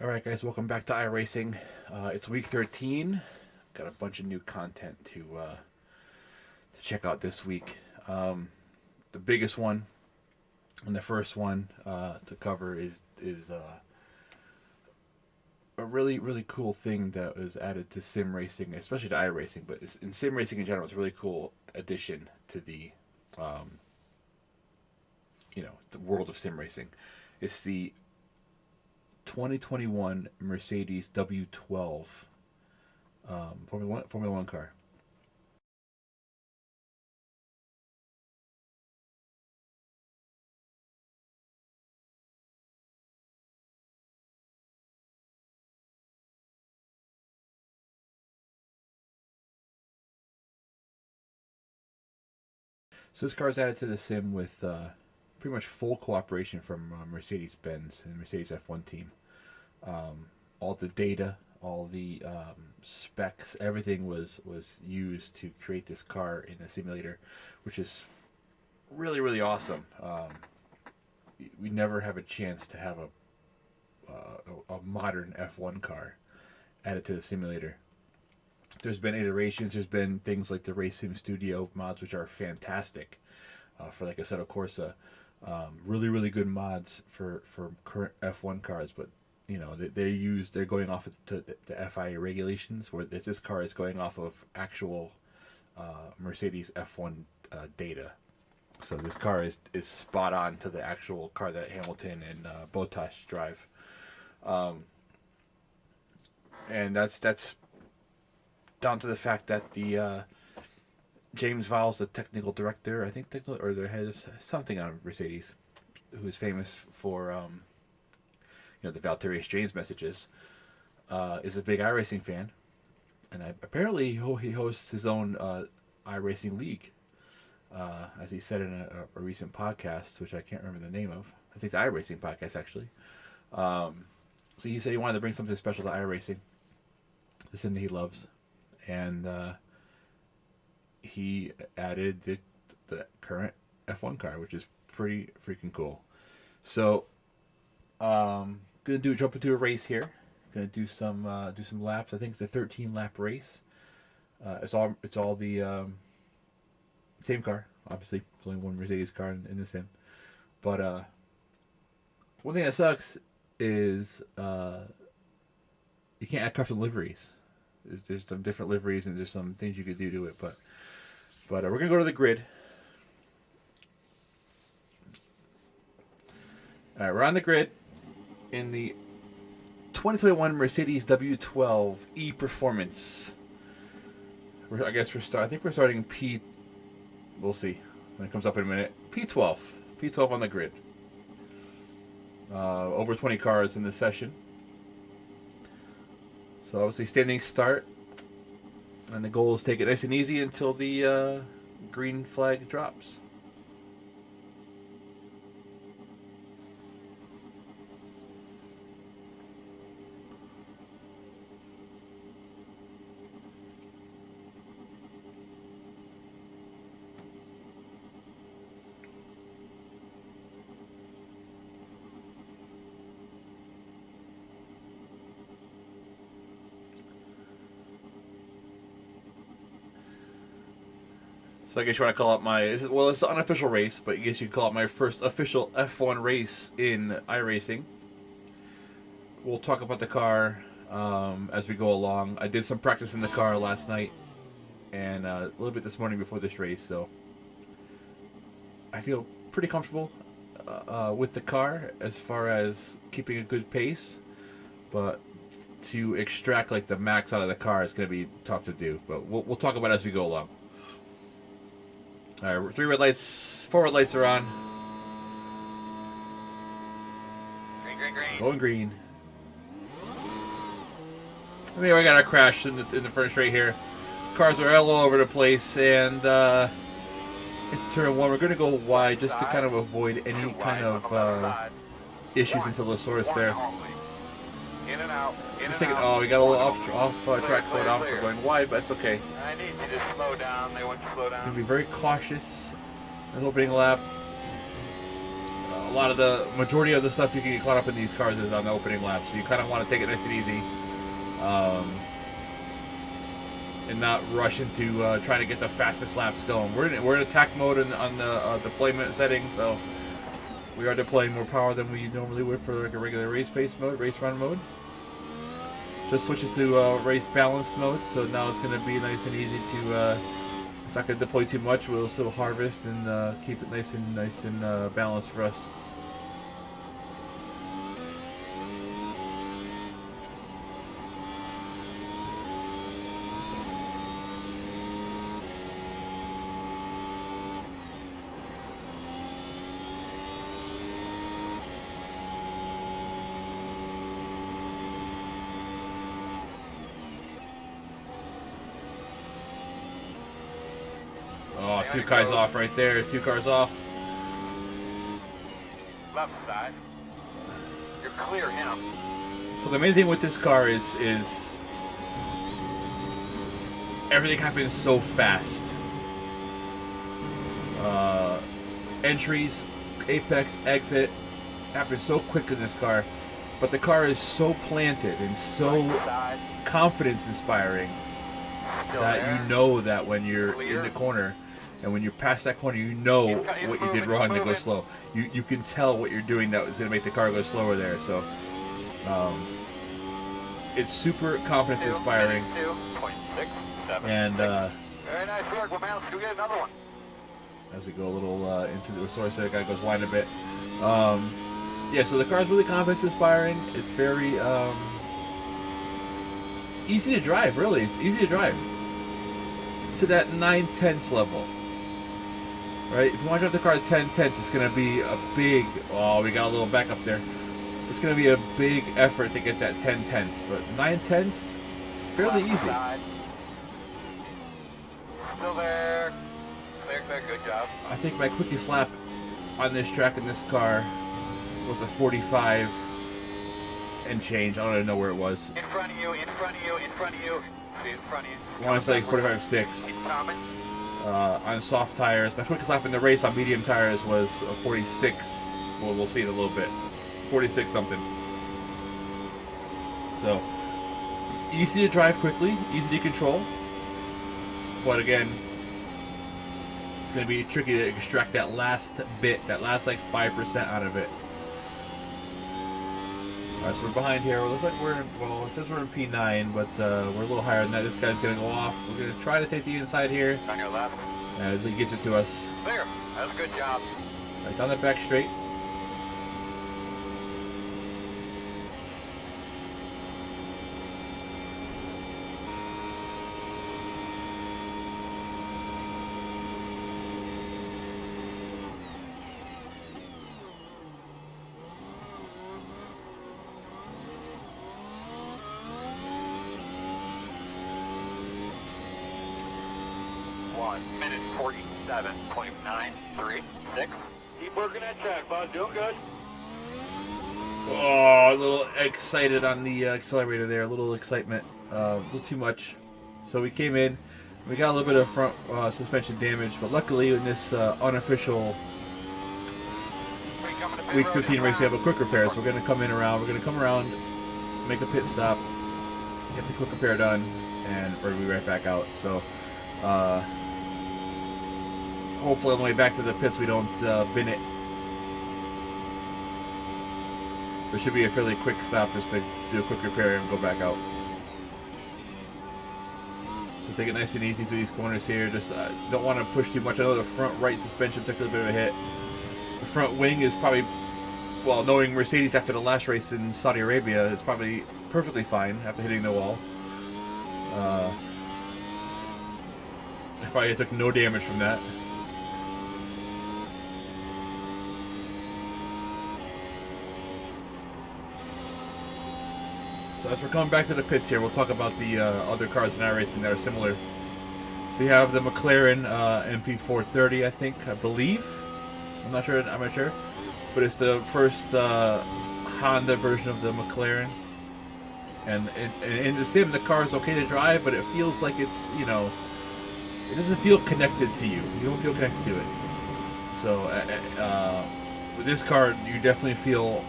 Alright guys, welcome back to iRacing. It's week 13. Got a bunch of new content to check out this week. The biggest one and the first one to cover is a really cool thing that was added to sim racing, especially to iRacing, but in sim racing in general. It's a really cool addition to the the world of sim racing. It's the 2021 Mercedes W12 Formula One car. So this car is added to the sim with pretty much full cooperation from Mercedes-Benz and Mercedes F1 team. All the data, all the specs, everything was used to create this car in the simulator, which is really awesome. We never have a chance to have a modern F1 car added to the simulator. There's been iterations. There's been things like the Race Sim Studio mods, which are fantastic for like Assetto Corsa. Really good mods for current F1 cars, but you know they're going off of the FIA regulations, where this car is going off of actual Mercedes F1 data. So this car is spot on to the actual car that Hamilton and Bottas drive, and that's down to the fact that the James Vowles, the technical director, I think, or the head of something on Mercedes, who is famous for the Valtteri Exchange messages, is a big iRacing fan, and apparently he hosts his own iRacing league, as he said in a recent podcast, which I can't remember the name of. I think the iRacing podcast actually. So he said he wanted to bring something special to iRacing, the sim that he loves, and he added the current F1 car, which is pretty freaking cool. So, jump into a race here. Gonna do some laps. I think it's a 13 lap race. It's all the same car. Obviously, there's only one Mercedes car in the sim. But one thing that sucks is you can't add custom liveries. There's some different liveries and there's some things you could do to it, but we're gonna go to the grid. All right, we're on the grid in the 2021 Mercedes W12 E Performance. I think we're starting P. We'll see when it comes up in a minute. P12 on the grid. Over 20 cars in this session. So obviously standing start, and the goal is to take it nice and easy until the green flag drops. So I guess you want to call it it's an unofficial race, but I guess you could call it my first official F1 race in iRacing. We'll talk about the car as we go along. I did some practice in the car last night and a little bit this morning before this race, so I feel pretty comfortable with the car as far as keeping a good pace, but to extract like the max out of the car is going to be tough to do. But we'll talk about it as we go along. All right, 4 red lights are on. Green. Going green. I mean, we got a crash in the front straight here. Cars are all over the place, and it's turn one. We're going to go wide just to kind of avoid any kind of issues until the source there. In and out. We got a little off track slowed down for going wide, but that's okay. I need you to slow down. They want you to slow down. Gonna be very cautious in the opening lap. a lot of the majority of the stuff you can get caught up in these cars is on the opening lap, so you kind of want to take it nice and easy, and not rush into trying to get the fastest laps going. We're in attack mode on the deployment settings, so we are deploying more power than we normally would for like a regular race pace mode, race run mode. Just switch it to race balanced mode, so now it's going to be nice and easy to. It's not going to deploy too much. We'll still harvest and keep it nice and balanced for us. Oh, 2 cars off right there. 2 cars off. Left side. You're clear him. So the main thing with this car is everything happens so fast. Entries, apex, exit happens so quick in this car, but the car is so planted and so confidence-inspiring that you know that when you're in the corner. And when you're past that corner, you know what you did wrong to go slow. You can tell what you're doing that was going to make the car go slower there. So it's super confidence inspiring. And very nice work, my man. Let's go get another one. As we go a little into the resource, that guy goes wide a bit. Yeah, so the car is really confidence inspiring. It's very easy to drive. Really, it's easy to drive to that 9/10 level. Right, if you want to drive the car at 10/10, it's going to be a big. Oh, we got a little backup there. It's going to be a big effort to get that 10/10, but 9/10, fairly easy. Still there. Clear, good job. I think my quickest lap on this track in this car was a 45 and change. I don't even know where it was. In front of you, in front of you, in front of you. See in front of you. I want to say 45.6. On soft tires. My quickest lap in the race on medium tires was a 46. Well, we'll see in a little bit. 46 something. So, easy to drive quickly, easy to control. But again, it's going to be tricky to extract that last bit, that last like 5% out of it. Alright, so we're behind here. It looks like we're in, well, it says we're in P9, but we're a little higher than that. This guy's going to go off. We're going to try to take the inside here. On your left. As he gets it to us. Clear. That was a good job. Right down that back straight. Minute 47.936. Keep working that track, bud. Doing good. Oh, a little excited on the accelerator there. A little excitement. A little too much. So we came in. We got a little bit of front suspension damage, but luckily in this unofficial Week 15 race, we have a quick repair. So we're going to come in around. We're going to come around, make a pit stop, get the quick repair done, and we're going to be right back out. So hopefully on the way back to the pits we don't bin it. There should be a fairly quick stop just to do a quick repair and go back out. So take it nice and easy through these corners here. Just don't want to push too much. I know the front right suspension took a little bit of a hit. The front wing is probably, well, knowing Mercedes after the last race in Saudi Arabia, it's probably perfectly fine after hitting the wall. I probably took no damage from that. So as we're coming back to the pits here, we'll talk about the other cars in iRacing that are similar. So you have the McLaren MP430, I believe. I'm not sure, but it's the first Honda version of the McLaren. And in the sim, the car is okay to drive, but it feels like it's, you know, it doesn't feel connected to you. You don't feel connected to it. So with this car, you definitely feel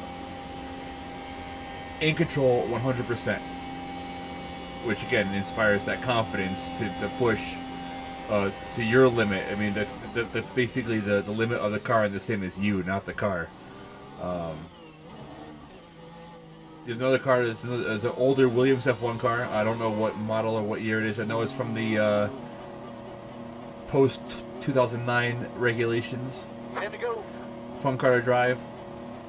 in control 100%, which again inspires that confidence to push to your limit. I mean, basically the limit of the car is the same as you, not the car. There's another car. There's an older Williams F1 car. I don't know what model or what year it is. I know it's from the post 2009 regulations. Time to go. Fun car to drive.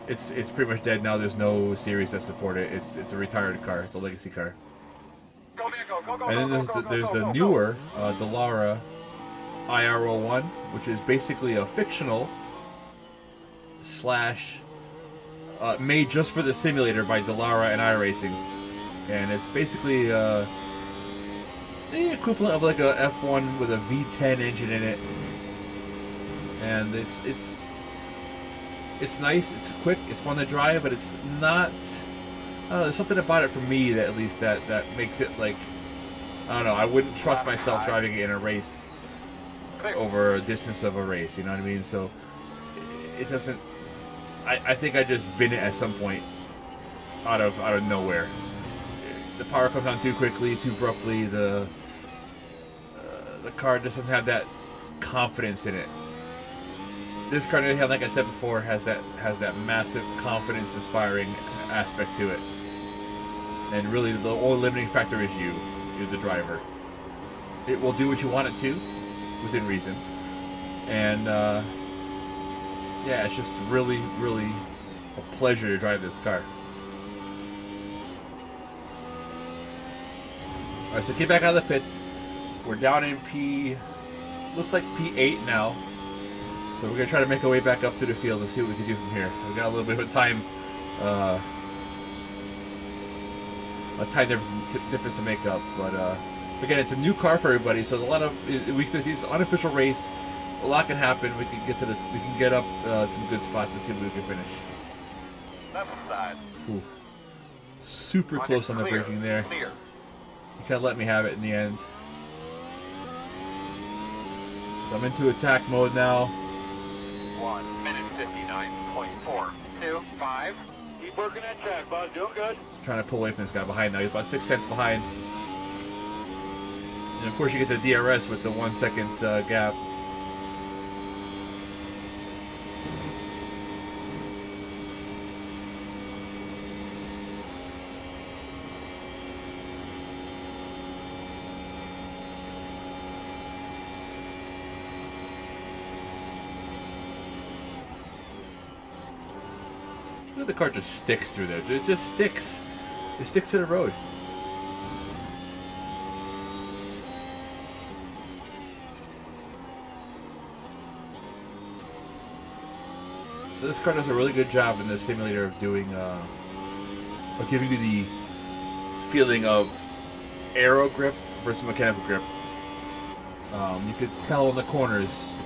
It's pretty much dead now. There's no series that support it. It's a retired car. It's a legacy car. Go, man, go, go, And then there's the newer Dallara IR01, which is basically a fictional slash made just for the simulator by Dallara and iRacing, and it's basically the equivalent of like a F1 with a V10 engine in it, and it's nice, it's quick, it's fun to drive, but it's not. I don't know, there's something about it for me that at least that makes it like, I don't know, I wouldn't trust myself driving it in a race over a distance of a race, you know what I mean? So it doesn't. I think I just bin it at some point out of nowhere. The power comes on too quickly, too abruptly. The car doesn't have that confidence in it. This car, like I said before, has that massive confidence-inspiring aspect to it. And really, the only limiting factor is you. You're the driver. It will do what you want it to, within reason. And yeah, it's just really, really a pleasure to drive this car. Alright, so came back out of the pits. We're down in looks like P8 now. So we're going to try to make our way back up to the field and see what we can do from here. We've got a little bit of a time difference to make up. But again, it's a new car for everybody, so there's a lot of, it's an unofficial race. A lot can happen. We can get up some good spots and see if we can finish. Left side. Ooh. Super close on the braking there. Clear. He kind of let me have it in the end. So I'm into attack mode now. 1 minute 59.425. Keep working that track, bud. Doing good. Trying to pull away from this guy behind now. He's about 6 tenths behind. And of course you get the DRS with the 1 second gap. The car just sticks through there. It just sticks. It sticks to the road. So this car does a really good job in the simulator of doing, of giving you the feeling of aero grip versus mechanical grip. You could tell in the corners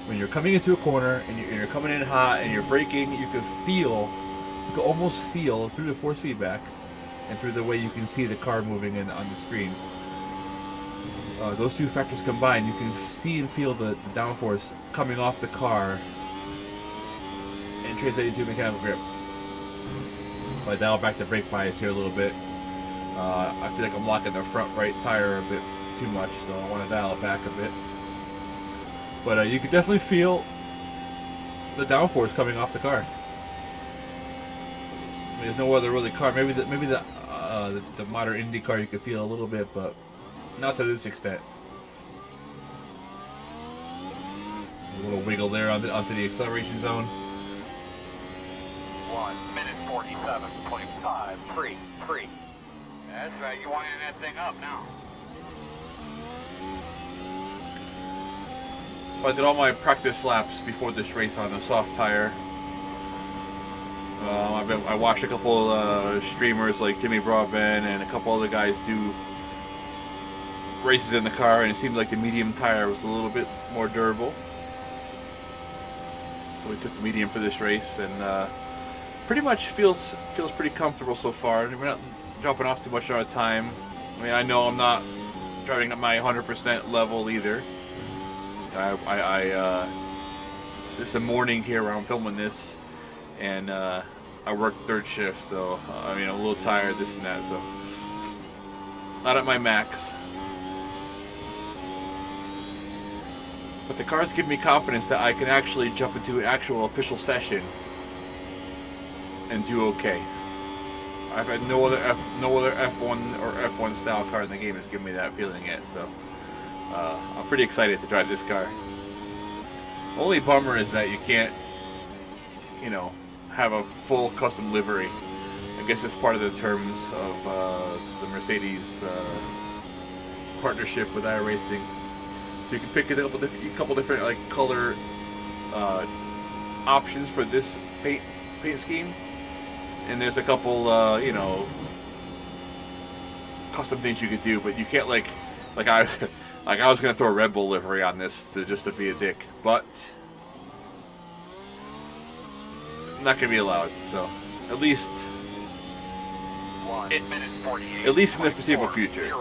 when you're coming into a corner and you're coming in hot and you're braking. You can almost feel through the force feedback and through the way you can see the car moving on the screen. Those two factors combined, you can see and feel the downforce coming off the car and translating to mechanical grip. So I dial back the brake bias here a little bit. I feel like I'm locking the front right tire a bit too much, so I want to dial it back a bit. But you can definitely feel the downforce coming off the car. I mean, there's no other really car. Maybe the modern Indy car you could feel a little bit, but not to this extent. A little wiggle there onto the acceleration zone. 1 minute 47.533. That's right. You're winding that thing up now. So I did all my practice laps before this race on a soft tire. I watched a couple streamers like Jimmy Broadbent and a couple other guys do races in the car, and it seemed like the medium tire was a little bit more durable. So we took the medium for this race, and pretty much feels pretty comfortable so far. We're not dropping off too much on our time. I mean, I know I'm not driving at my 100% level either. It's the morning here where I'm filming this. and I work third shift, so I mean, I'm a little tired, this and that, so not at my max. But the cars give me confidence that I can actually jump into an actual official session and do okay. I've had no other F1 or F1 style car in the game has given me that feeling yet, so I'm pretty excited to drive this car. Only bummer is that you can't, you know, have a full custom livery. I guess it's part of the terms of the Mercedes partnership with iRacing. So you can pick a couple different like color options for this paint scheme, and there's a couple you know, custom things you could do, but you can't like I was gonna throw a Red Bull livery on this just to be a dick, but not gonna be allowed. So at least in the foreseeable future,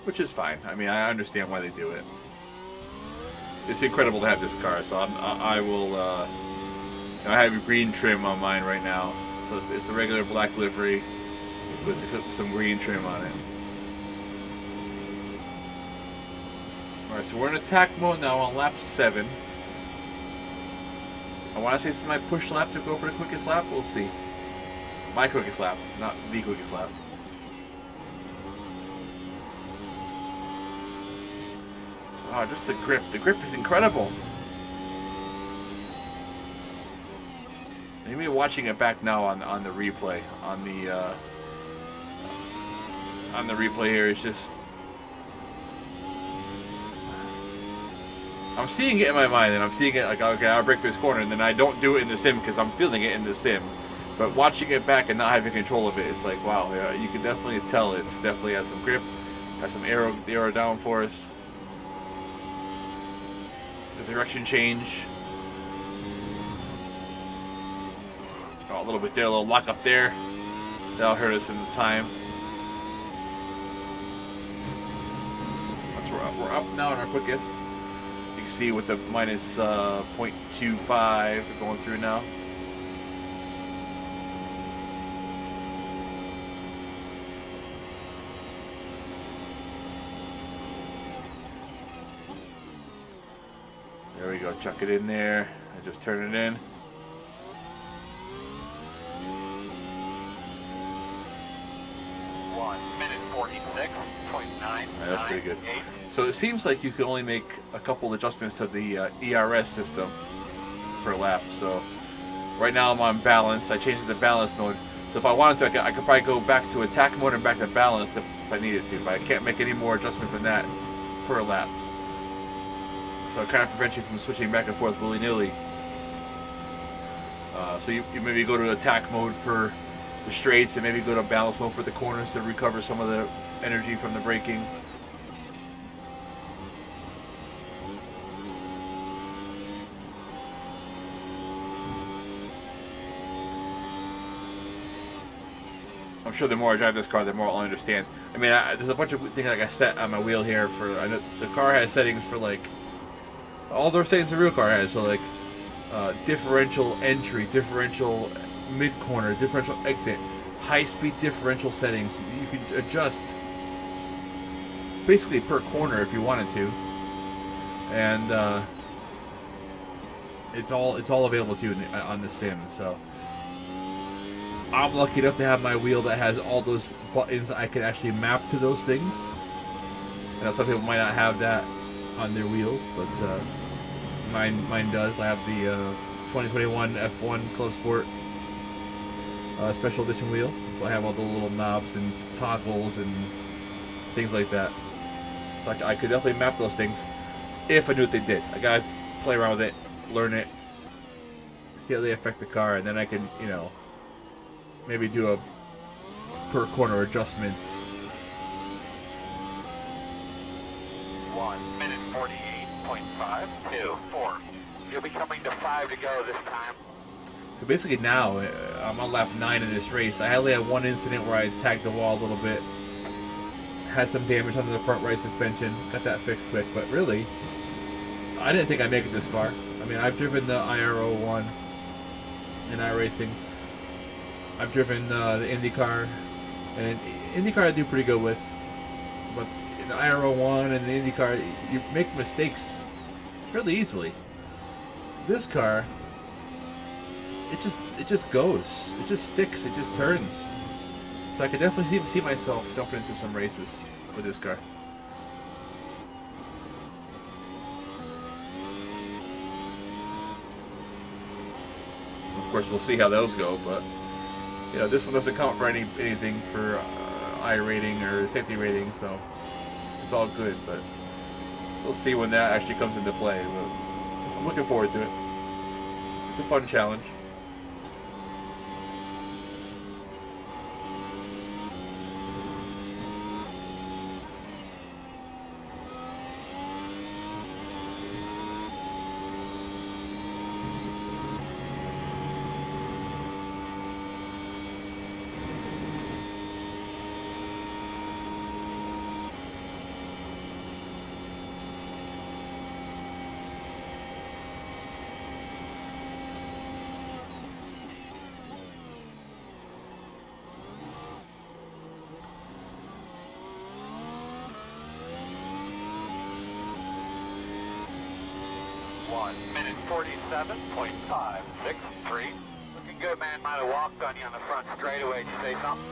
which is fine. I mean, I understand why they do it. It's incredible to have this car, so I will. I have green trim on mine right now, so it's a regular black livery with some green trim on it. Alright, so we're in attack mode now on lap 7. I want to say this is my push lap to go for the quickest lap. We'll see. My quickest lap, not the quickest lap. Wow, just the grip. The grip is incredible. Maybe watching it back now on the replay, on the replay here, is just, I'm seeing it in my mind, and I'm seeing it like, okay, I'll break this corner, and then I don't do it in the sim because I'm feeling it in the sim. But watching it back and not having control of it, it's like, wow, yeah, you can definitely tell it's definitely has some grip, has some aero downforce. The direction change. Oh, a little bit there, a little lock up there. That'll hurt us in the time. We're up now in our quickest. You can see with the minus 0.25 we're going through now. There we go, chuck it in there and just turn it in. That's pretty good. So it seems like you can only make a couple adjustments to the ERS system per lap. So right now I'm on balance. I changed it to balance mode. So if I wanted to, I could probably go back to attack mode and back to balance if I needed to. But I can't make any more adjustments than that per lap. So it kind of prevents you from switching back and forth willy-nilly. So you maybe go to attack mode for the straights and maybe go to balance mode for the corners to recover some of the energy from the braking. I'm sure the more I drive this car, the more I'll understand. I mean, there's a bunch of things like I set on my wheel here for. I know the car has settings for like all those settings the real car has. So like differential entry, differential mid corner, differential exit, high speed differential settings. You can adjust basically per corner if you wanted to, and it's all available to you on the sim. So I'm lucky enough to have my wheel that has all those buttons that I can actually map to those things. I know some people might not have that on their wheels, but mine does. I have the 2021 F1 Clubsport special edition wheel, so I have all the little knobs and toggles and things like that. So I could definitely map those things if I knew what they did. I gotta play around with it, learn it, see how they affect the car, and then I can, you know, maybe do a per corner adjustment. 1 minute 48.524. You'll be coming to 5 to go this time. So basically now, I'm on lap 9 in this race. I only had one incident where I tagged the wall a little bit. Had some damage under the front right suspension. Got that fixed quick, but really, I didn't think I'd make it this far. I mean, I've driven the IR01 in iRacing. I've driven the IndyCar, and IndyCar I do pretty good with, but in the IRO1 and the IndyCar, you make mistakes fairly easily. This car, it just goes, it just sticks, it just turns. So I could definitely see myself jumping into some races with this car. Of course, we'll see how those go, but you know, this one doesn't count for anything for I rating or safety rating, so it's all good. But we'll see when that actually comes into play. But I'm looking forward to it. It's a fun challenge. Minute 47.563. Looking good, man. Might have walked on you on the front straightaway. Did you say something?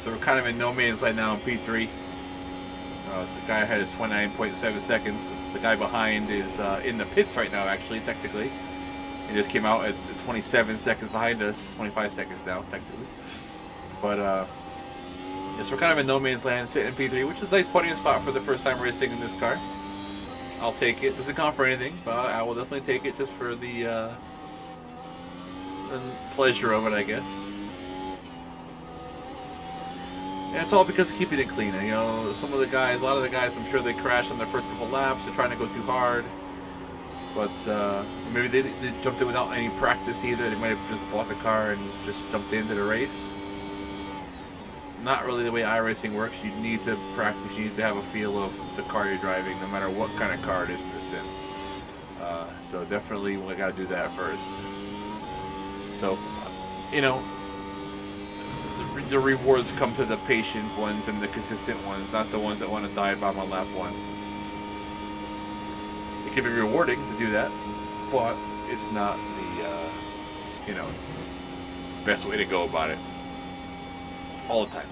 So we're kind of in no man's land now in P3. The guy ahead is 29.7 seconds. The guy behind is in the pits right now, actually, technically. He just came out at 27 seconds behind us, 25 seconds now, technically. But, yes, we're kind of in no man's land, sitting in P3, which is a nice podium spot for the first time racing in this car. I'll take it. Doesn't count for anything, but I will definitely take it just for the pleasure of it, I guess. And it's all because of keeping it clean. You know, a lot of the guys, I'm sure they crashed on their first couple laps. They're trying to go too hard. But maybe they jumped in without any practice either. They might have just bought the car and just jumped into the race. Not really the way iRacing works. You need to practice. You need to have a feel of the car you're driving, no matter what kind of car it is in the sim. So definitely we got to do that first. So, you know, the rewards come to the patient ones and the consistent ones, not the ones that want to die bomb on lap one. It can be rewarding to do that, but it's not the, best way to go about it all the time.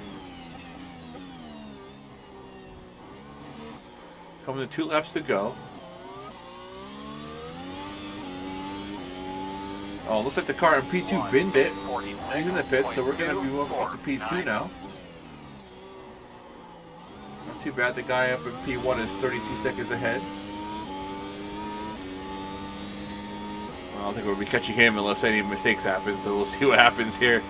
Coming to 2 laps to go. Oh, looks like the car in P2 binned it. He's in the pit, so we're going to be moving up to P2 now. Not too bad. The guy up in P1 is 32 seconds ahead. I don't think we'll be catching him unless any mistakes happen, so we'll see what happens here.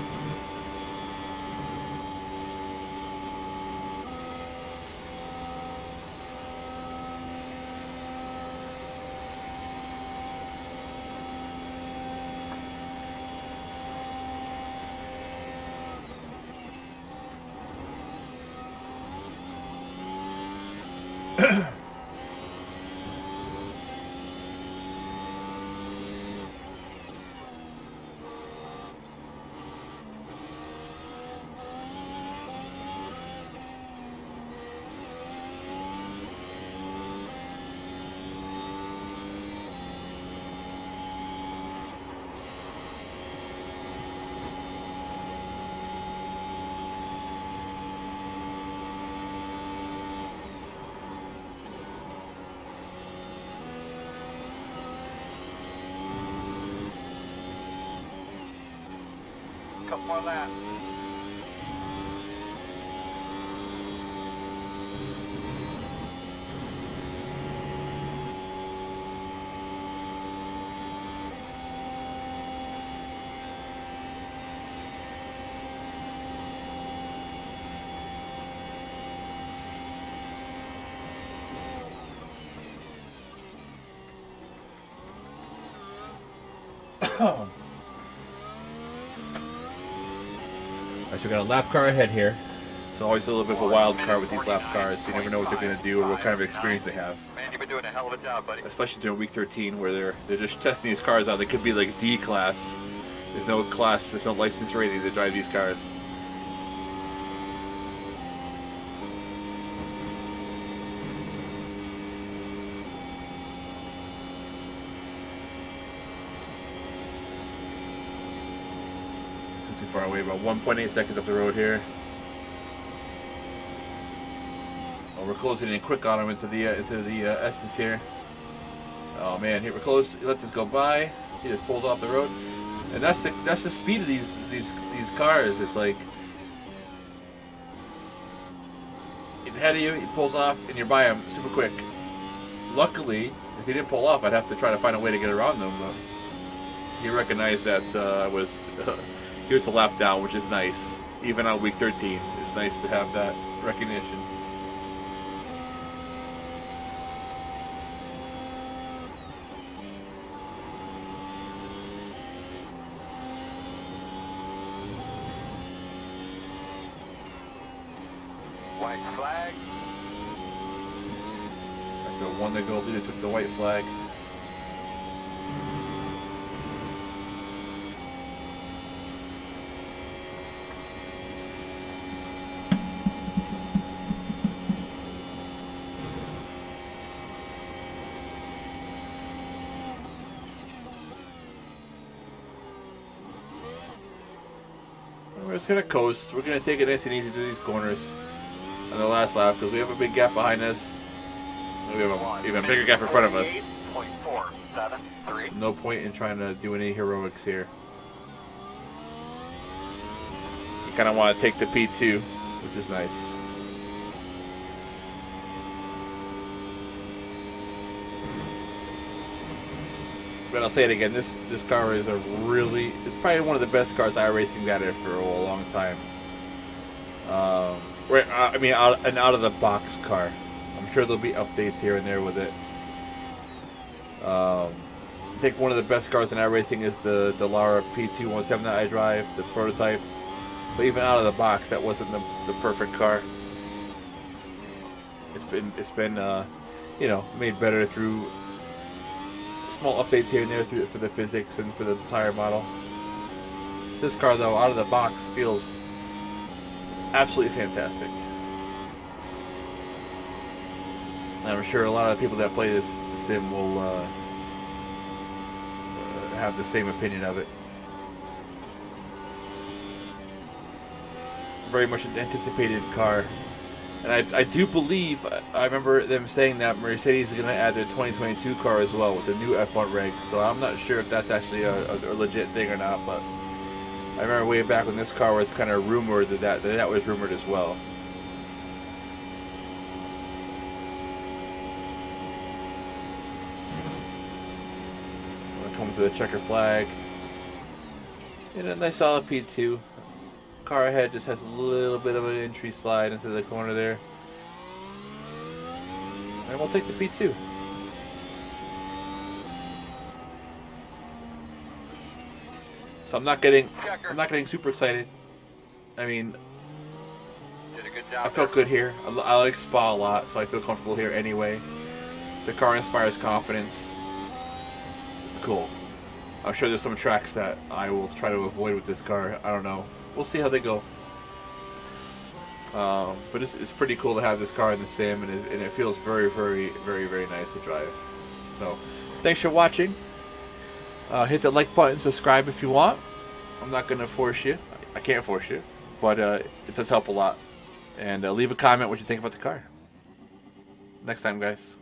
Couple more laps. so we got a lap car ahead here. It's always a little bit of a wild card with these lap cars. You never know what they're going to do or what kind of experience they have. Man, you've been doing a hell of a job, buddy. Especially during week 13, where they're just testing these cars out. They could be like D class. There's no class, there's no license rating to drive these cars. So too far away, about 1.8 seconds off the road here. Oh, we're closing in quick on him into the Essence here. Oh man, here we're close. He lets us go by. He just pulls off the road. And that's the speed of these cars. It's like he's ahead of you, he pulls off, and you're by him super quick. Luckily, if he didn't pull off, I'd have to try to find a way to get around him. But he recognized that he was a lap down, which is nice. Even on week 13, it's nice to have that recognition. White flag. So one to go leader took the white flag. We're just gonna coast. We're gonna take it nice and easy through these corners on the last lap because we have a big gap behind us. We have an even bigger gap in front of us. No point in trying to do any heroics here. You kind of want to take the P2, which is nice. But I'll say it again, this car is it's probably one of the best cars iRacing got it for a long time. I mean, an out-of-the-box car. I'm sure there'll be updates here and there with it. I think one of the best cars in iRacing is the Lara P217 that I drive, the prototype. But even out of the box, that wasn't the perfect car. It's been you know, made better through small updates here and there for the physics and for the tire model. This car, though, out of the box, feels absolutely fantastic. And I'm sure a lot of the people that play this sim will have the same opinion of it. Very much an anticipated car. And I do believe, I remember them saying that Mercedes is going to add their 2022 car as well with the new F1 regs. So I'm not sure if that's actually a legit thing or not, but I remember way back when this car was kind of rumored that was rumored as well. Comes with a checker flag. And a nice solid P2. Car ahead just has a little bit of an entry slide into the corner there. And we'll take the P2. So I'm not getting super excited. I mean, Did a good job. I felt good here. I like Spa a lot, so I feel comfortable here anyway. The car inspires confidence. Cool. I'm sure there's some tracks that I will try to avoid with this car. I don't know. We'll see how they go. But it's pretty cool to have this car in the sim, and it feels very, very, very, very nice to drive. So, thanks for watching. Hit the like button, subscribe if you want. I'm not going to force you. I can't force you. But it does help a lot. And leave a comment what you think about the car. Next time, guys.